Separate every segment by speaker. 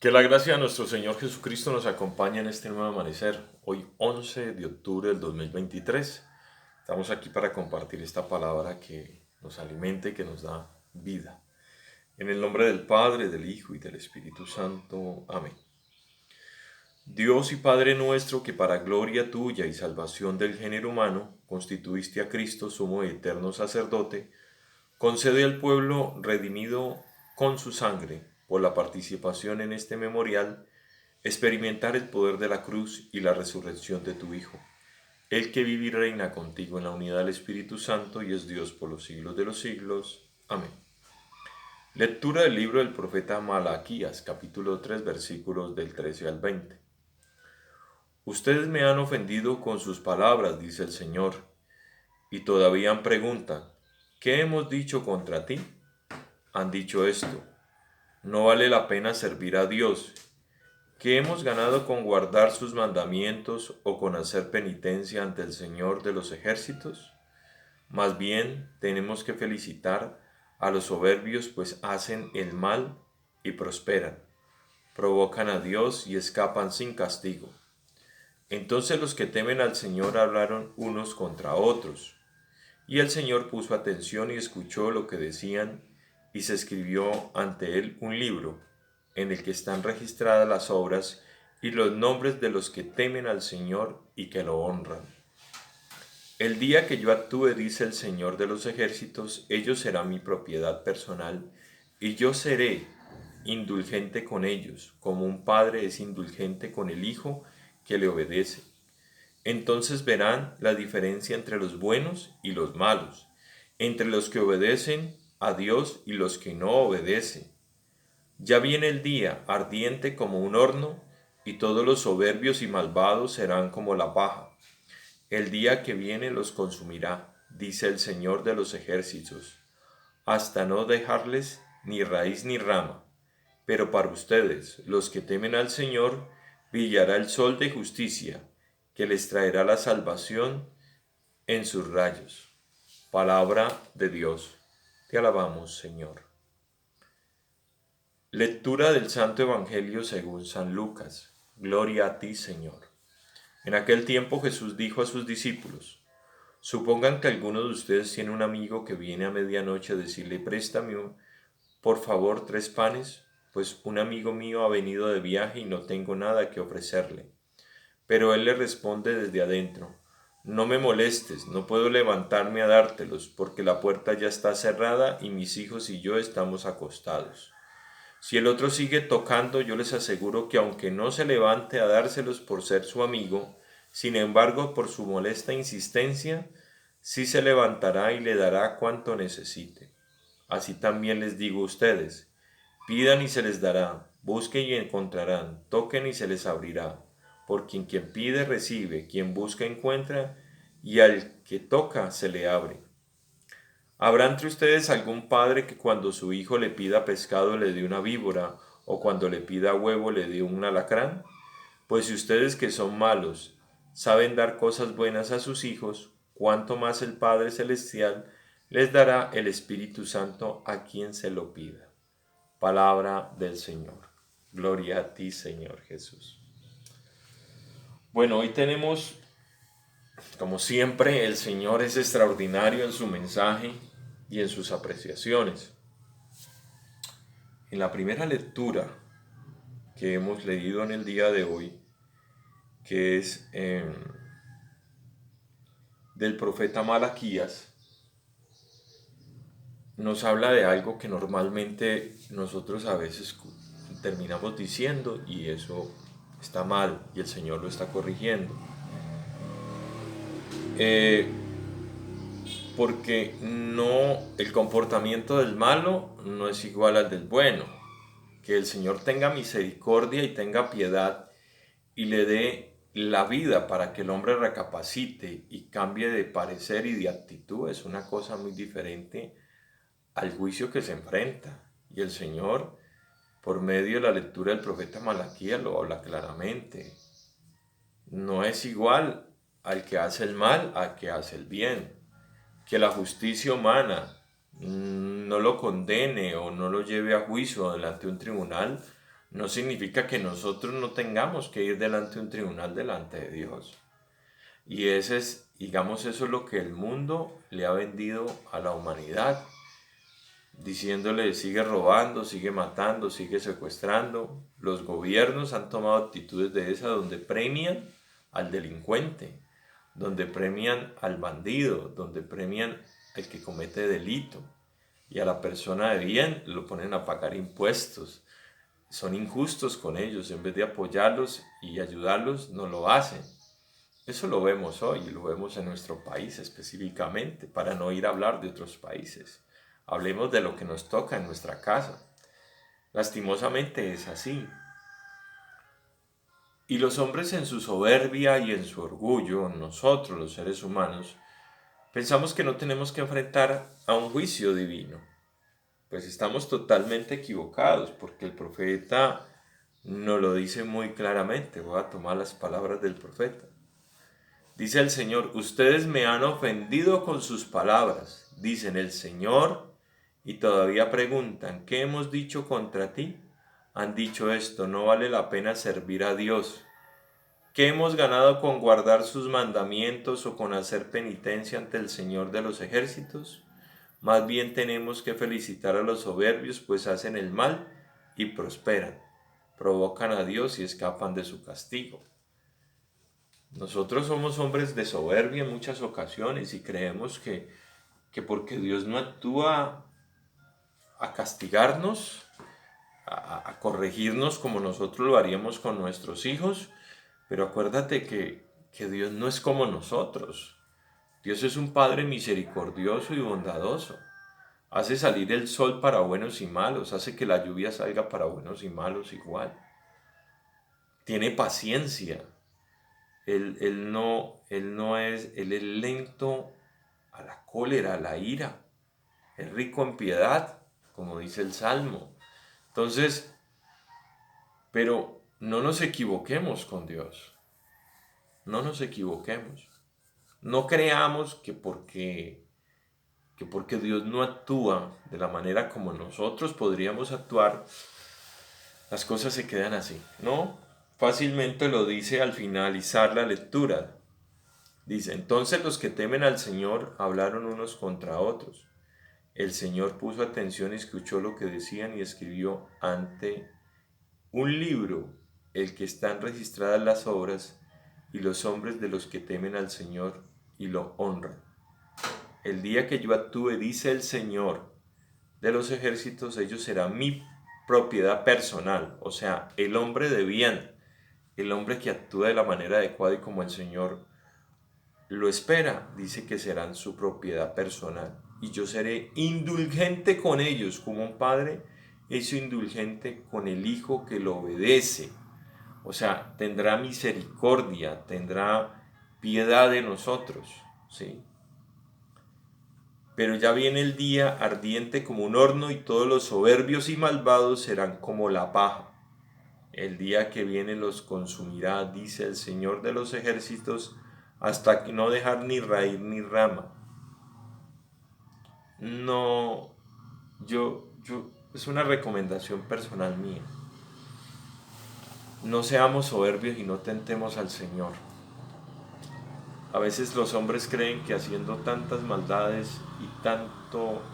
Speaker 1: Que la gracia de nuestro Señor Jesucristo nos acompañe en este nuevo amanecer, hoy 11 de octubre del 2023. Estamos aquí para compartir esta palabra que nos alimenta y que nos da vida. En el nombre del Padre, del Hijo y del Espíritu Santo. Amén. Dios y Padre nuestro, que para gloria tuya y salvación del género humano constituiste a Cristo sumo y eterno sacerdote, concede al pueblo redimido con su sangre por la participación en este memorial experimentar el poder de la cruz y la resurrección de tu Hijo, el que vive y reina contigo en la unidad del Espíritu Santo y es Dios por los siglos de los siglos. Amén. Lectura del libro del profeta Malaquías, capítulo 3, versículos del 13 al 20. Ustedes me han ofendido con sus palabras, dice el Señor, y todavía preguntan, ¿qué hemos dicho contra ti? Han dicho esto, no vale la pena servir a Dios. ¿Qué hemos ganado con guardar sus mandamientos o con hacer penitencia ante el Señor de los ejércitos? Más bien tenemos que felicitar a los soberbios, pues hacen el mal y prosperan, provocan a Dios y escapan sin castigo. Entonces los que temen al Señor hablaron unos contra otros, y el Señor puso atención y escuchó lo que decían, y se escribió ante él un libro, en el que están registradas las obras y los nombres de los que temen al Señor y que lo honran. El día que yo actúe, dice el Señor de los ejércitos, ellos serán mi propiedad personal, y yo seré indulgente con ellos, como un padre es indulgente con el hijo que le obedece. Entonces verán la diferencia entre los buenos y los malos, entre los que obedecen a Dios y los que no obedecen. Ya viene el día, ardiente como un horno, y todos los soberbios y malvados serán como la paja. El día que viene los consumirá, dice el Señor de los ejércitos, hasta no dejarles ni raíz ni rama. Pero para ustedes, los que temen al Señor, brillará el sol de justicia, que les traerá la salvación en sus rayos. Palabra de Dios. Te alabamos, Señor. Lectura del Santo Evangelio según San Lucas. Gloria a ti, Señor. En aquel tiempo Jesús dijo a sus discípulos, supongan que alguno de ustedes tiene un amigo que viene a medianoche a decirle, préstame por favor 3 panes, pues un amigo mío ha venido de viaje y no tengo nada que ofrecerle. Pero él le responde desde adentro, no me molestes, no puedo levantarme a dártelos, porque la puerta ya está cerrada y mis hijos y yo estamos acostados. Si el otro sigue tocando, yo les aseguro que aunque no se levante a dárselos por ser su amigo, sin embargo, por su molesta insistencia, sí se levantará y le dará cuanto necesite. Así también les digo a ustedes, pidan y se les dará, busquen y encontrarán, toquen y se les abrirá, porque quien pide recibe, quien busca encuentra, y al que toca se le abre. ¿Habrá entre ustedes algún padre que cuando su hijo le pida pescado le dé una víbora, o cuando le pida huevo le dé un alacrán? Pues si ustedes que son malos saben dar cosas buenas a sus hijos, cuánto más el Padre Celestial les dará el Espíritu Santo a quien se lo pida. Palabra del Señor. Gloria a ti, Señor Jesús. Bueno, hoy tenemos, como siempre, el Señor es extraordinario en su mensaje y en sus apreciaciones. En la primera lectura que hemos leído en el día de hoy, que es del profeta Malaquías, nos habla de algo que normalmente nosotros a veces terminamos diciendo y eso está mal y el Señor lo está corrigiendo. Porque no, el comportamiento del malo no es igual al del bueno. Que el Señor tenga misericordia y tenga piedad y le dé la vida para que el hombre recapacite y cambie de parecer y de actitud es una cosa muy diferente al juicio que se enfrenta. Y el Señor, por medio de la lectura del profeta Malaquías, lo habla claramente. No es igual al que hace el mal al que hace el bien. Que la justicia humana no lo condene o no lo lleve a juicio delante de un tribunal no significa que nosotros no tengamos que ir delante de un tribunal delante de Dios. Y ese es, digamos, eso es lo que el mundo le ha vendido a la humanidad, diciéndole sigue robando, sigue matando, sigue secuestrando. Los gobiernos han tomado actitudes de esa donde premian al delincuente, donde premian al bandido, donde premian al que comete delito. Y a la persona de bien lo ponen a pagar impuestos. Son injustos con ellos, en vez de apoyarlos y ayudarlos, no lo hacen. Eso lo vemos hoy, lo vemos en nuestro país específicamente, para no ir a hablar de otros países. Hablemos de lo que nos toca en nuestra casa. Lastimosamente es así. Y los hombres en su soberbia y en su orgullo, nosotros los seres humanos, pensamos que no tenemos que enfrentar a un juicio divino. Pues estamos totalmente equivocados, porque el profeta nos lo dice muy claramente. Voy a tomar las palabras del profeta. Dice el Señor: ustedes me han ofendido con sus palabras, dicen el Señor, y todavía preguntan, ¿qué hemos dicho contra ti? Han dicho esto: no vale la pena servir a Dios. ¿Qué hemos ganado con guardar sus mandamientos o con hacer penitencia ante el Señor de los ejércitos? Más bien tenemos que felicitar a los soberbios, pues hacen el mal y prosperan, provocan a Dios y escapan de su castigo. Nosotros somos hombres de soberbia en muchas ocasiones y creemos que porque Dios no actúa a castigarnos, a corregirnos como nosotros lo haríamos con nuestros hijos, pero acuérdate que Dios no es como nosotros. Dios es un Padre misericordioso y bondadoso. Hace salir el sol para buenos y malos, hace que la lluvia salga para buenos y malos igual. Tiene paciencia. Él es lento a la cólera, a la ira. Es rico en piedad, como dice el Salmo. Entonces, pero no nos equivoquemos con Dios. No nos equivoquemos. No creamos que porque Dios no actúa de la manera como nosotros podríamos actuar, las cosas se quedan así. No, fácilmente lo dice al finalizar la lectura. Dice: entonces los que temen al Señor hablaron unos contra otros. El Señor puso atención y escuchó lo que decían y escribió ante un libro el que están registradas las obras y los hombres de los que temen al Señor y lo honran. El día que yo actúe, dice el Señor de los ejércitos, ellos serán mi propiedad personal. O sea, el hombre de bien, el hombre que actúa de la manera adecuada y como el Señor lo espera, dice que serán su propiedad personal. Y yo seré indulgente con ellos, como un padre es indulgente con el hijo que lo obedece. O sea, tendrá misericordia, tendrá piedad de nosotros, ¿sí? Pero ya viene el día ardiente como un horno y todos los soberbios y malvados serán como la paja. El día que viene los consumirá, dice el Señor de los ejércitos, hasta que no dejar ni raíz ni rama. No, es una recomendación personal mía. No seamos soberbios y no tentemos al Señor. A veces los hombres creen que haciendo tantas maldades y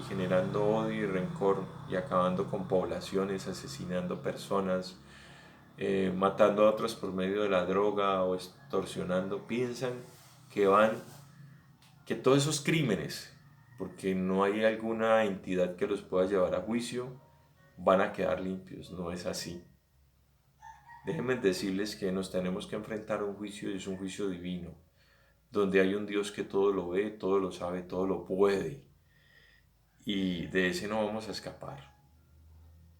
Speaker 1: generando odio y rencor y acabando con poblaciones, asesinando personas, matando a otros por medio de la droga o extorsionando, piensan que que todos esos crímenes, porque no hay alguna entidad que los pueda llevar a juicio, van a quedar limpios. No es así. Déjenme decirles que nos tenemos que enfrentar a un juicio y es un juicio divino, donde hay un Dios que todo lo ve, todo lo sabe, todo lo puede. Y de ese no vamos a escapar.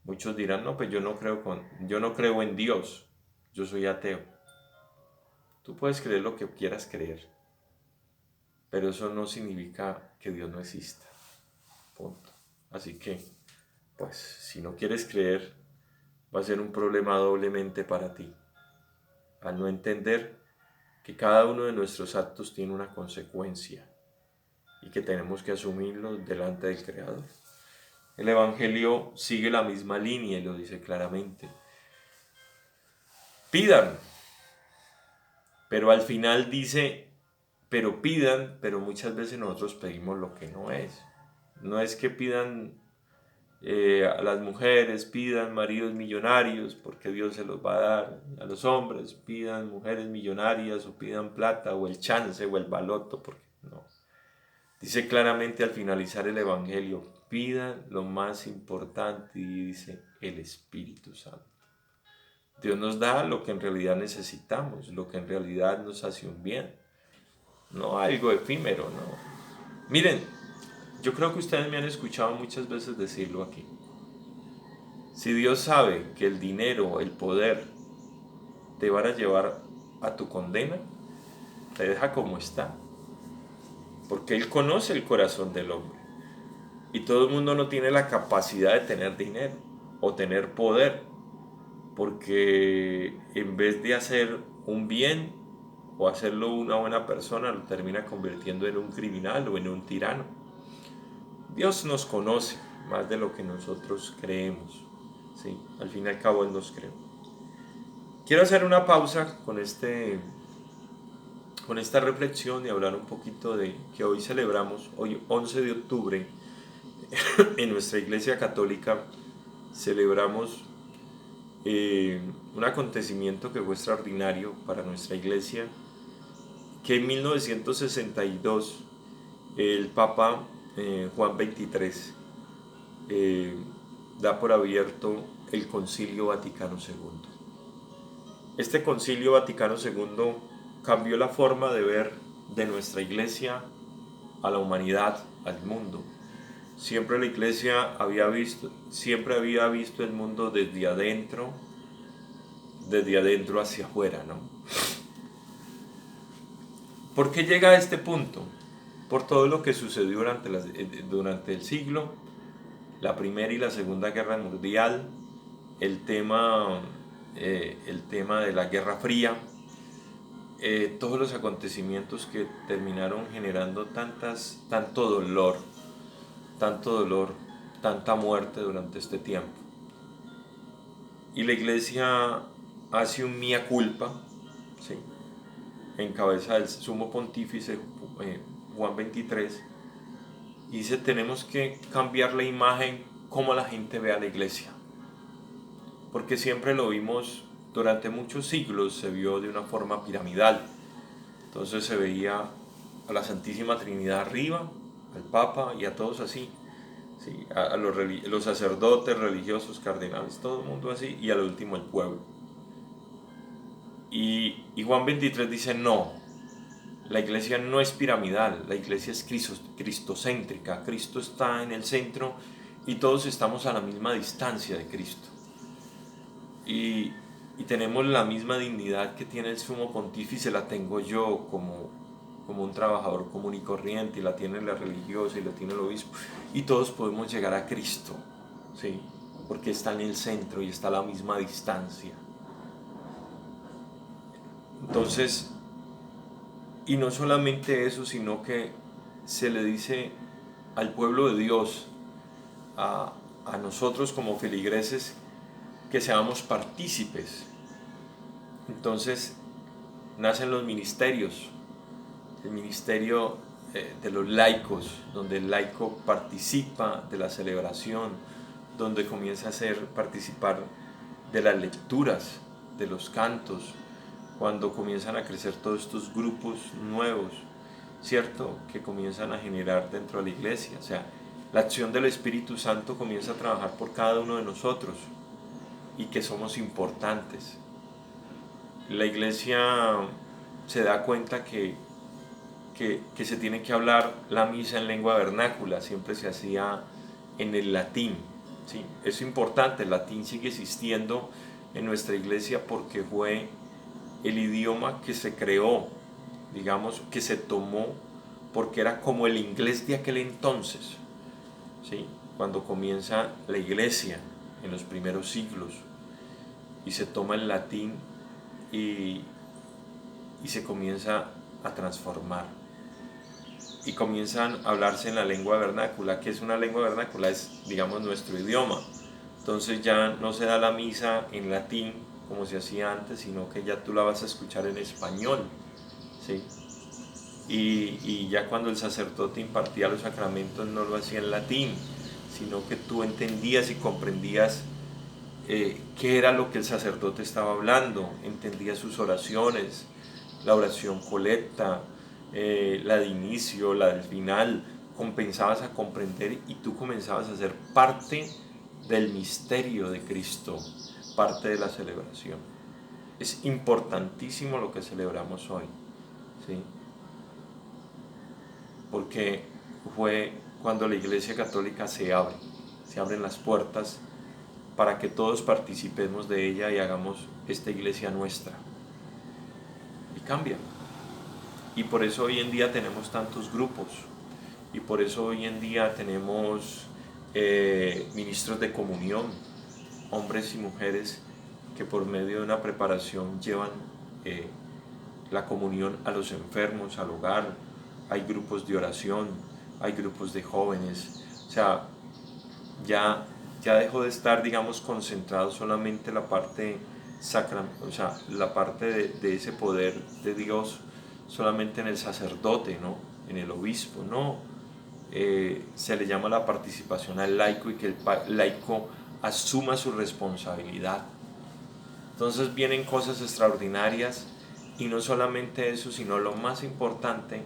Speaker 1: Muchos dirán: no, pues yo no creo en Dios, yo soy ateo. Tú puedes creer lo que quieras creer, pero eso no significa que Dios no exista. Punto. Así que, pues, si no quieres creer, va a ser un problema doblemente para ti, al no entender que cada uno de nuestros actos tiene una consecuencia y que tenemos que asumirlo delante del Creador. El Evangelio sigue la misma línea y lo dice claramente. pidan, pero al final dice, pero pidan, pero muchas veces nosotros pedimos lo que no es. No es que pidan a las mujeres, pidan maridos millonarios porque Dios se los va a dar. A los hombres pidan mujeres millonarias o pidan plata o el chance o el baloto, porque no. Dice claramente al finalizar el Evangelio, pidan lo más importante y dice el Espíritu Santo. Dios nos da lo que en realidad necesitamos, lo que en realidad nos hace un bien, no algo efímero, no. Miren, yo creo que ustedes me han escuchado muchas veces decirlo aquí. Si Dios sabe que el dinero, el poder, te van a llevar a tu condena, te deja como está. Porque Él conoce el corazón del hombre. Y todo el mundo no tiene la capacidad de tener dinero o tener poder. Porque en vez de hacer un bien o hacerlo una buena persona, lo termina convirtiendo en un criminal o en un tirano. Dios nos conoce más de lo que nosotros creemos. ¿Sí? Al fin y al cabo Él nos creó. Quiero hacer una pausa con esta reflexión y hablar un poquito de que hoy celebramos, hoy 11 de octubre, en nuestra Iglesia Católica celebramos un acontecimiento que fue extraordinario para nuestra Iglesia, que en 1962 el Papa Juan XXIII da por abierto el Concilio Vaticano II. Este Concilio Vaticano II cambió la forma de ver de nuestra Iglesia a la humanidad, al mundo. Siempre la Iglesia siempre había visto el mundo desde adentro hacia afuera, ¿no? ¿Por qué llega a este punto? Por todo lo que sucedió durante el siglo, la Primera y la Segunda Guerra Mundial, el tema de la Guerra Fría, todos los acontecimientos que terminaron generando tanto dolor, tanta muerte durante este tiempo. Y la Iglesia hace un mea culpa, ¿sí?, en cabeza del sumo pontífice Juan XXIII, y dice: tenemos que cambiar la imagen como la gente ve a la Iglesia, porque siempre lo vimos, durante muchos siglos se vio de una forma piramidal. Entonces se veía a la Santísima Trinidad arriba, al Papa y a todos así, ¿sí?, a los sacerdotes, religiosos, cardenales, todo el mundo así, y al último el pueblo. Y Juan XXIII dice: no, la Iglesia no es piramidal, la Iglesia es cristocéntrica. Cristo está en el centro y todos estamos a la misma distancia de Cristo. Y tenemos la misma dignidad que tiene el sumo pontífice, la tengo yo como un trabajador común y corriente, y la tiene la religiosa y la tiene el obispo. Y todos podemos llegar a Cristo, ¿sí?, porque está en el centro y está a la misma distancia. Entonces, y no solamente eso, sino que se le dice al pueblo de Dios, a nosotros como feligreses, que seamos partícipes. Entonces nacen los ministerios, el ministerio de los laicos, donde el laico participa de la celebración, donde comienza a participar de las lecturas, de los cantos, cuando comienzan a crecer todos estos grupos nuevos, ¿cierto?, que comienzan a generar dentro de la Iglesia. O sea, la acción del Espíritu Santo comienza a trabajar por cada uno de nosotros, y que somos importantes. La Iglesia se da cuenta que se tiene que hablar la misa en lengua vernácula. Siempre se hacía en el latín, ¿sí? Es importante, el latín sigue existiendo en nuestra Iglesia porque fue el idioma que se creó, digamos, que se tomó, porque era como el inglés de aquel entonces, ¿sí?, cuando comienza la Iglesia en los primeros siglos, y se toma el latín y se comienza a transformar, y comienzan a hablarse en la lengua vernácula. ¿Qué es una lengua vernácula? Es, digamos, nuestro idioma. Entonces ya no se da la misa en latín, como se hacía antes, sino que ya tú la vas a escuchar en español, ¿sí? Y ya cuando el sacerdote impartía los sacramentos no lo hacía en latín, sino que tú entendías y comprendías qué era lo que el sacerdote estaba hablando, entendías sus oraciones, la oración colecta, la de inicio, la del final, comenzabas a comprender y tú comenzabas a ser parte del misterio de Cristo, parte de la celebración. Es importantísimo lo que celebramos hoy, ¿sí? Porque fue cuando la Iglesia Católica se abren las puertas para que todos participemos de ella y hagamos esta iglesia nuestra. Y cambia. Y por eso hoy en día tenemos tantos grupos. Y por eso hoy en día tenemos ministros de comunión, hombres y mujeres que por medio de una preparación llevan la comunión a los enfermos, al hogar. Hay grupos de oración, hay grupos de jóvenes. O sea, ya dejó de estar, digamos, concentrado solamente la parte sacra, o sea, la parte de ese poder de Dios solamente en el sacerdote, ¿no? En el obispo, no. Se le llama la participación al laico y que el laico asuma su responsabilidad. Entonces vienen cosas extraordinarias y no solamente eso, sino lo más importante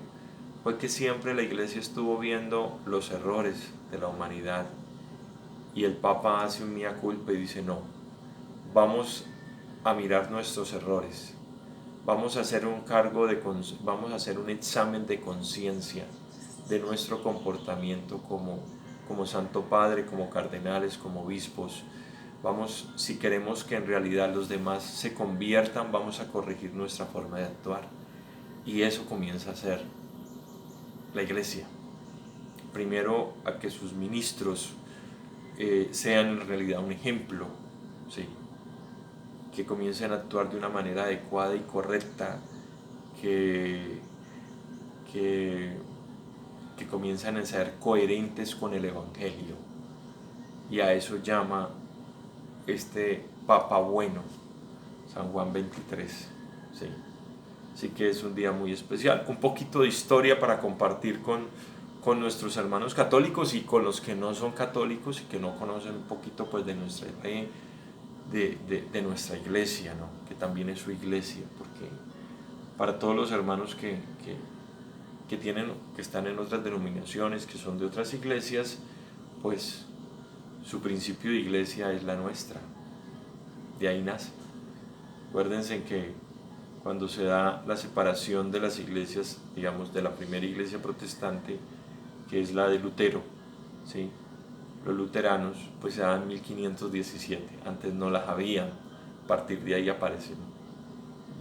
Speaker 1: fue que siempre la iglesia estuvo viendo los errores de la humanidad y el Papa hace un mea culpa y dice no, vamos a mirar nuestros errores, vamos a hacer vamos a hacer un examen de conciencia de nuestro comportamiento como Santo Padre, como cardenales, como obispos. Vamos, si queremos que en realidad los demás se conviertan, vamos a corregir nuestra forma de actuar. Y eso comienza a ser la iglesia. Primero a que sus ministros sean en realidad un ejemplo, ¿sí? Que comiencen a actuar de una manera adecuada y correcta, que, que, que comiencen a ser coherentes con el Evangelio. Y a eso llama este Papa bueno, San Juan 23. ¿Sí? Así que es un día muy especial. Un poquito de historia para compartir con nuestros hermanos católicos y con los que no son católicos y que no conocen un poquito pues de nuestra fe, de nuestra iglesia, ¿no? Que también es su iglesia, porque para todos los hermanos que están en otras denominaciones, que son de otras iglesias, pues su principio de iglesia es la nuestra, de ahí nace. Acuérdense que cuando se da la separación de las iglesias, digamos, de la primera iglesia protestante, que es la de Lutero, ¿sí? Los luteranos, pues se dan en 1517, antes no las había, a partir de ahí aparecen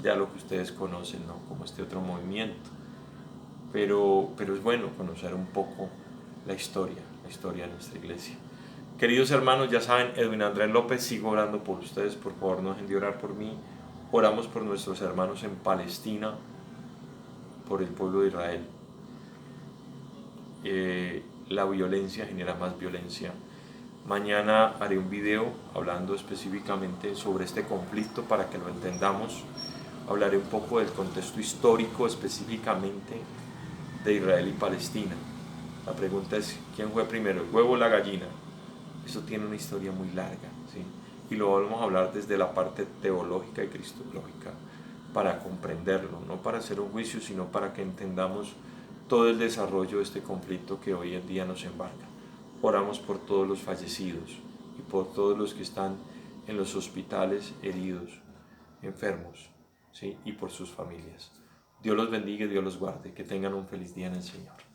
Speaker 1: ya lo que ustedes conocen, ¿no? Como este otro movimiento. Pero es bueno conocer un poco la historia de nuestra iglesia. Queridos hermanos, ya saben, Edwin Andrés López, sigo orando por ustedes, por favor no dejen de orar por mí. Oramos por nuestros hermanos en Palestina, por el pueblo de Israel. La violencia genera más violencia. Mañana haré un video hablando específicamente sobre este conflicto para que lo entendamos. Hablaré un poco del contexto histórico específicamente de Israel y Palestina. La pregunta es, ¿quién fue primero, el huevo o la gallina? Eso tiene una historia muy larga, ¿sí? Y lo vamos a hablar desde la parte teológica y cristológica para comprenderlo, no para hacer un juicio, sino para que entendamos todo el desarrollo de este conflicto que hoy en día nos embarca. Oramos por todos los fallecidos y por todos los que están en los hospitales heridos, enfermos, ¿sí? Y por sus familias. Dios los bendiga y Dios los guarde. Que tengan un feliz día en el Señor.